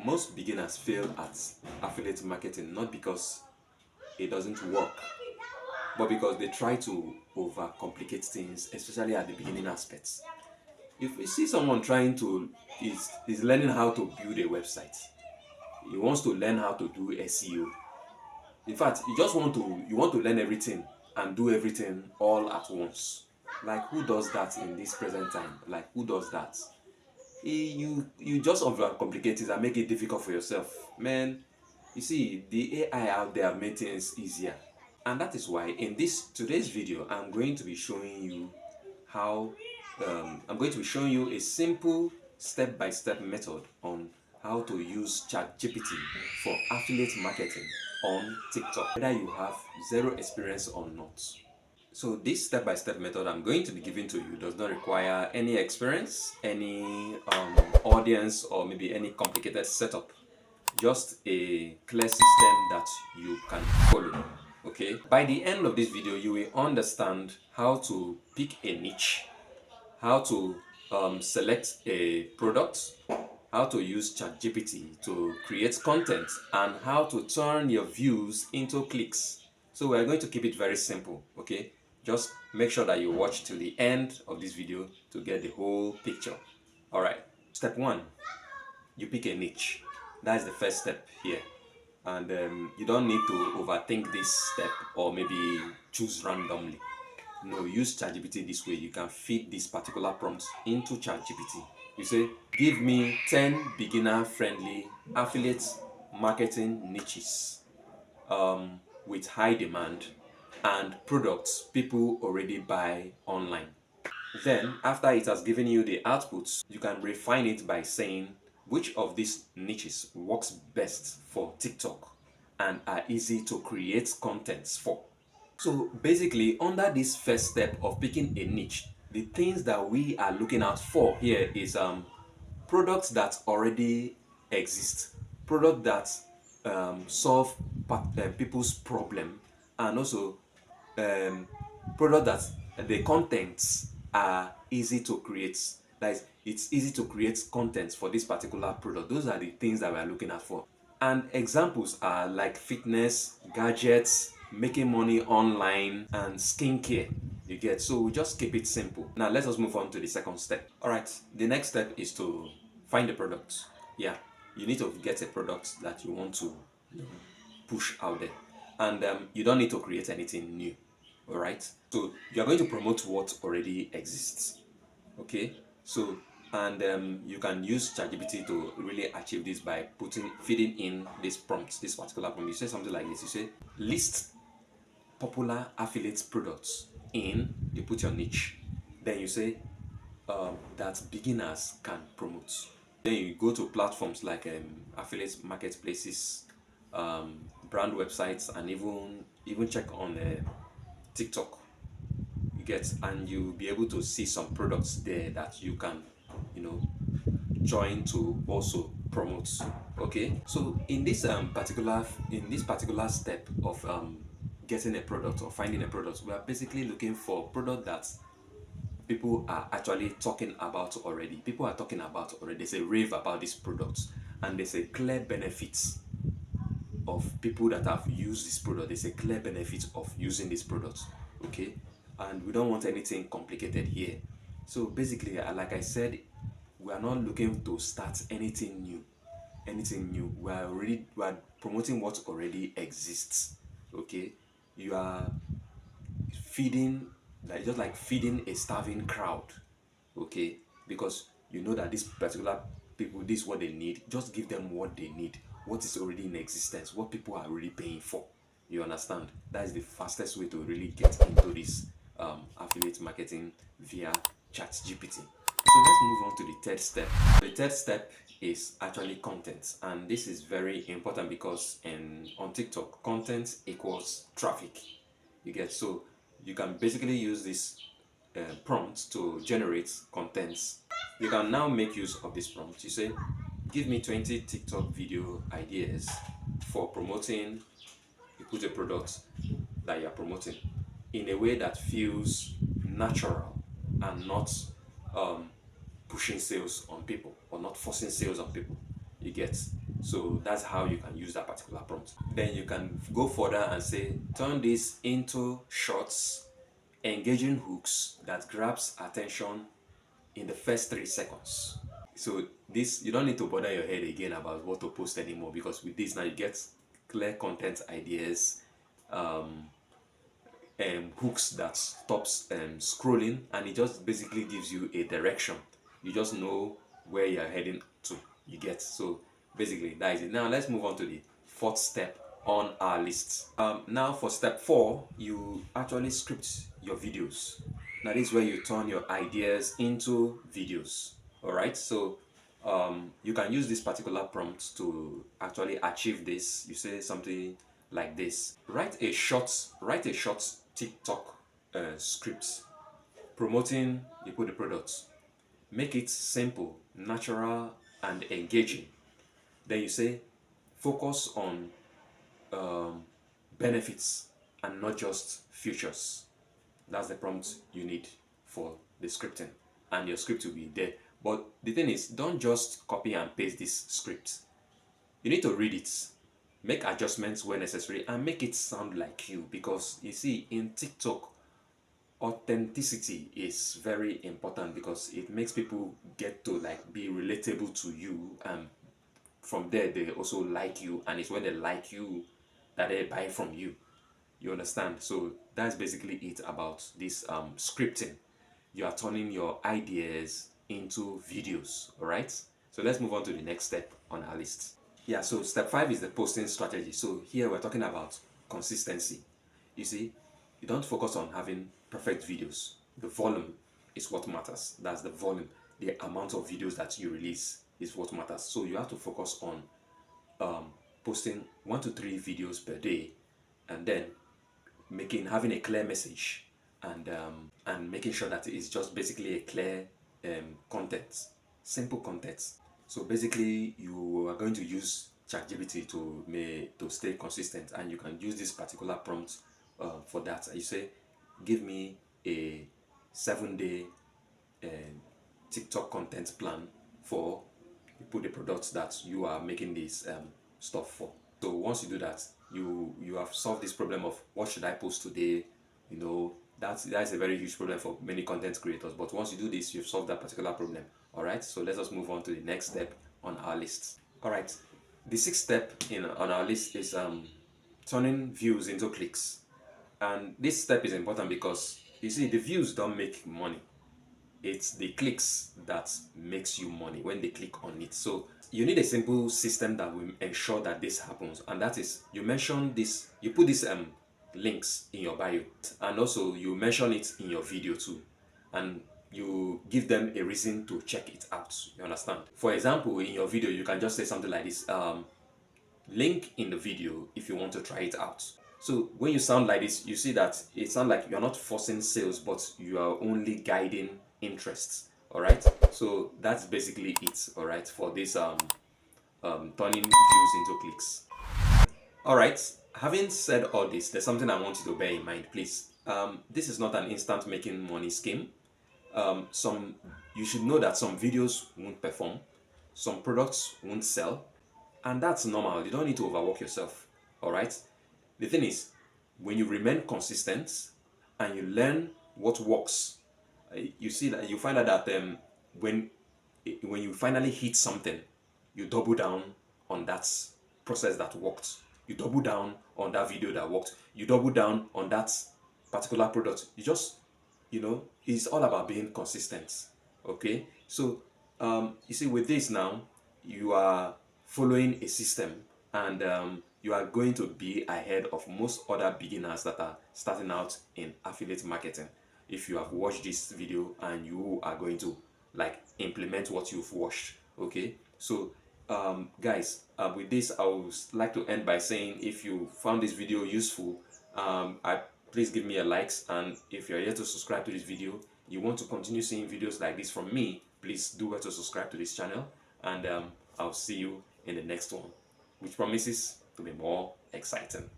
Most beginners fail at affiliate marketing not because it doesn't work, but because they try to overcomplicate things, especially at the beginning aspects. If you see someone trying to is learning how to build a website, he wants to learn how to do SEO. In fact, you want to learn everything and do everything all at once. Like, who does that in this present time? Like, who does that? You just overcomplicate it and make it difficult for yourself, man. You see, the AI out there have made things easier, and that is why in this today's video I'm going to be showing you how I'm going to be showing you a simple step-by-step method on how to use ChatGPT for affiliate marketing on TikTok, whether you have zero experience or not. So this step-by-step method I'm going to be giving to you does not require any experience, any audience, or maybe any complicated setup. Just a clear system that you can follow. Okay, by the end of this video you will understand how to pick a niche, how to select a product, how to use ChatGPT to create content, and how to turn your views into clicks. So we're going to keep it very simple. Okay, just make sure that you watch till the end of this video to get the whole picture. All right, step one, you pick a niche. That's the first step here, and you don't need to overthink this step or maybe choose randomly. No, use ChatGPT this way. You can feed this particular prompt into ChatGPT. You say, give me 10 beginner-friendly affiliate marketing niches with high demand and products people already buy online. Then, after it has given you the outputs, you can refine it by saying which of these niches works best for TikTok and are easy to create contents for. So basically, under this first step of picking a niche, the things that we are looking out for here is products that already exist, products that solve people's problem, and also product that the contents are easy to create. That is, it's easy to create content for this particular product. Those are the things that we are looking at for. And examples are like fitness, gadgets, making money online, and skincare. You get? So we just keep it simple. Now let us move on to the second step. All right, the next step is to find the product. Yeah, you need to get a product that you want to push out there, and you don't need to create anything new. All right, so you're going to promote what already exists. Okay, so and you can use ChatGPT to really achieve this by feeding in this prompt, this particular prompt. You say something like this. You say list popular affiliate products in, you put your niche, then you say that beginners can promote. Then you go to platforms like affiliate marketplaces, brand websites, and even check on TikTok. You get, and you'll be able to see some products there that you can, join to also promote. Okay, so in this particular step of getting a product or finding a product, we are basically looking for a product that people are actually talking about already. People are talking about already. There's a rave about this product, and there's a clear benefit of people that have used this product. There's a clear benefit of using this product. Okay, and we don't want anything complicated here. So basically, like I said, we are not looking to start anything new. We are promoting what already exists. Okay, you are feeding, like just like feeding a starving crowd. Okay, because you know that this particular people, this is what they need. Just give them what they need, what is already in existence, what people are already paying for. You understand? That is the fastest way to really get into this affiliate marketing via ChatGPT. So let's move on to the third step. The third step is actually content, and this is very important because on TikTok, content equals traffic. You get? So you can basically use this prompt to generate contents. You can now make use of this prompt. You say, give me 20 TikTok video ideas for promoting. You put a product that you are promoting in a way that feels natural and not pushing sales on people or not forcing sales on people. You get? So that's how you can use that particular prompt. Then you can go further and say, turn this into shorts, engaging hooks that grabs attention in the first 3 seconds. So this, you don't need to bother your head again about what to post anymore, because with this now you get clear content ideas, hooks that stops scrolling, and it just basically gives you a direction. You just know where you're heading to. You get, so basically that is it. Now let's move on to the fourth step on our list. Now for step 4, you actually script your videos. Now this is where you turn your ideas into videos. All right, so you can use this particular prompt to actually achieve this. You say something like this: write a short TikTok script promoting you put the product. Make it simple, natural, and engaging. Then you say, focus on benefits and not just features. That's the prompt you need for the scripting, and your script will be there. But the thing is, don't just copy and paste this script. You need to read it, make adjustments where necessary, and make it sound like you. Because you see, in TikTok, authenticity is very important, because it makes people get to like be relatable to you, and from there they also like you, and it's when they like you that they buy from you. You understand? So that's basically it about this scripting. You are turning your ideas into videos. All right, so let's move on to the next step on our list. Yeah, so step 5 is the posting strategy. So here we're talking about consistency. You see, you don't focus on having perfect videos. The volume is what matters. That's the volume. The amount of videos that you release is what matters. So you have to focus on posting 1 to 3 videos per day, and then having a clear message, and making sure that it's just basically a clear content, simple content. So basically, you are going to use ChatGPT to stay consistent, and you can use this particular prompt for that. You say, give me a 7-day TikTok content plan for you put the products that you are making this stuff for. So once you do that, you have solved this problem of what should I post today. You know, that's a very huge problem for many content creators. But once you do this, you've solved that particular problem. All right, so let us move on to the next step on our list. All right, the sixth step on our list is turning views into clicks. And this step is important because you see, the views don't make money. It's the clicks that makes you money when they click on it. So you need a simple system that will ensure that this happens, and that is, you mention this, you put these links in your bio, and also you mention it in your video too, and you give them a reason to check it out. You understand? For example, in your video you can just say something like this: link in the video if you want to try it out. So when you sound like this, you see that it sounds like you're not forcing sales, but you are only guiding interests. All right, so that's basically it. All right, for this turning views into clicks. All right, having said all this, there's something I want you to bear in mind, please. This is not an instant making money scheme. Some You should know that some videos won't perform, some products won't sell, and that's normal. You don't need to overwork yourself. All right, the thing is, when you remain consistent and you learn what works, you see that you find out that when when you finally hit something, you double down on that process that worked. You double down on that video that worked. You double down on that particular product. You just, it's all about being consistent. Okay, so you see, with this now, you are following a system, and you are going to be ahead of most other beginners that are starting out in affiliate marketing. If you have watched this video and you are going to like implement what you've watched. Okay, so guys, with this I would like to end by saying, if you found this video useful, please give me a likes, and if you're here to subscribe to this video, you want to continue seeing videos like this from me, please do well to subscribe to this channel, and I'll see you in the next one, which promises to be more exciting.